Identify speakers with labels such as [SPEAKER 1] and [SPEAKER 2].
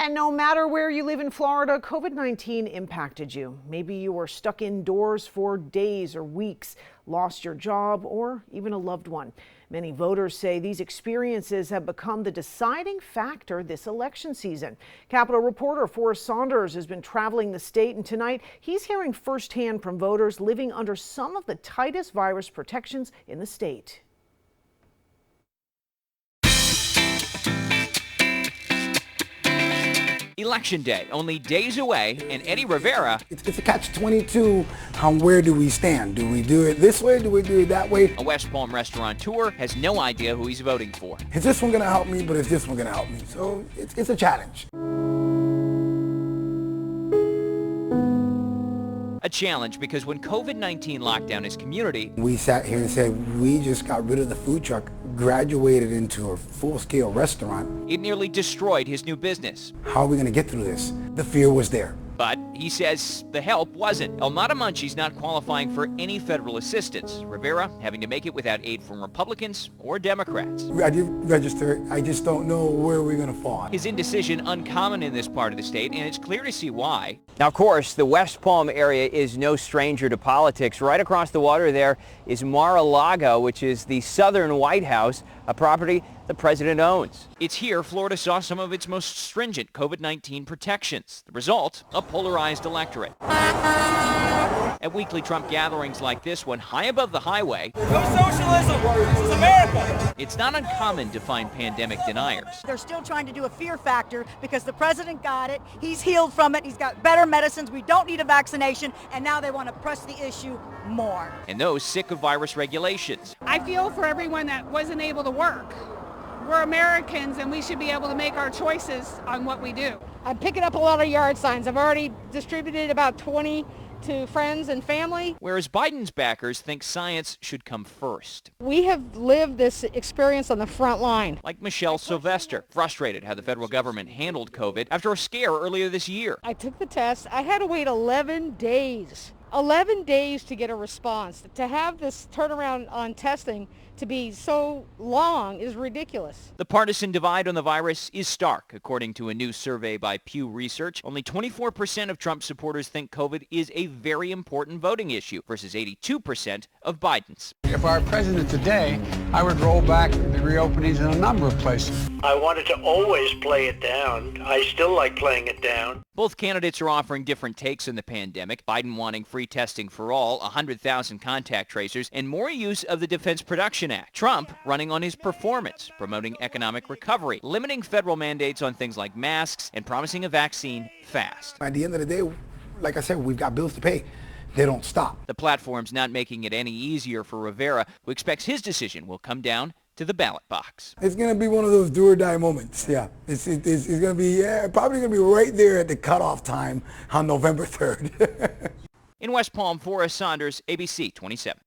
[SPEAKER 1] And no matter where you live in Florida, COVID-19 impacted you. Maybe you were stuck indoors for days or weeks, lost your job, or even a loved one. Many voters say these experiences have become the deciding factor this election season. Capitol reporter Forrest Saunders has been traveling the state, and tonight he's hearing firsthand from voters living under some of the tightest virus protections in the state.
[SPEAKER 2] Election Day, only days away, and Eddie Rivera...
[SPEAKER 3] It's a catch-22 on where do we stand. Do we do it this way? Do we do it that way?
[SPEAKER 2] A West Palm restaurateur has no idea who he's voting for.
[SPEAKER 3] Is this one going to help me, but is this one going to help me? So it's a challenge.
[SPEAKER 2] A challenge because when COVID-19 locked down his community...
[SPEAKER 3] We sat here and said, we just got rid of the food truck, graduated into a full-scale restaurant.
[SPEAKER 2] It nearly destroyed his new business.
[SPEAKER 3] How are we going to get through this? The fear was there.
[SPEAKER 2] But he says the help wasn't. El Matamunchi's not qualifying for any federal assistance. Rivera having to make it without aid from Republicans or Democrats.
[SPEAKER 3] I did register. I just don't know where we're going to fall.
[SPEAKER 2] His indecision uncommon in this part of the state, and it's clear to see why.
[SPEAKER 4] Now, of course, the West Palm area is no stranger to politics. Right across the water there is Mar-a-Lago, which is the southern White House, a property the president owns.
[SPEAKER 2] It's here Florida saw some of its most stringent COVID-19 protections. The result, a polarized electorate. At weekly Trump gatherings like this one, high above the highway,
[SPEAKER 5] No socialism! This is America!
[SPEAKER 2] it's not uncommon to find pandemic deniers.
[SPEAKER 6] They're still trying to do a fear factor because the president got it, he's healed from it, he's got better medicines, we don't need a vaccination, and now they want to press the issue more.
[SPEAKER 2] And those sick of virus regulations.
[SPEAKER 7] I feel for everyone that wasn't able to work. We're Americans and we should be able to make our choices on what we do.
[SPEAKER 8] I'm picking up a lot of yard signs. I've already distributed about 20 to friends and family.
[SPEAKER 2] Whereas Biden's backers think science should come first.
[SPEAKER 8] We have lived this experience on the front line.
[SPEAKER 2] Like Michelle Sylvester, frustrated how the federal government handled COVID after a scare earlier this year.
[SPEAKER 8] I took the test. I had to wait 11 days. 11 days to get a response. To have this turnaround on testing to be so long is ridiculous.
[SPEAKER 2] The partisan divide on the virus is stark, according to a new survey by Pew Research. Only 24% of Trump supporters think COVID is a very important voting issue versus 82% of Biden's.
[SPEAKER 9] If I were president today, I would roll back the reopenings in a number of places.
[SPEAKER 10] I wanted to always play it down. I still like playing it down.
[SPEAKER 2] Both candidates are offering different takes on the pandemic. Biden wanting free testing for all, 100,000 contact tracers, and more use of the Defense Production Act. Trump running on his performance, promoting economic recovery, limiting federal mandates on things like masks, and promising a vaccine fast.
[SPEAKER 3] At the end of the day, like I said, we've got bills to pay. They don't stop.
[SPEAKER 2] The platform's not making it any easier for Rivera, who expects his decision will come down to the ballot box.
[SPEAKER 3] It's going to be one of those do or die moments. Yeah, it's going to be probably going to be right there at the cutoff time on November 3rd.
[SPEAKER 2] In West Palm, Forrest Saunders, ABC 27.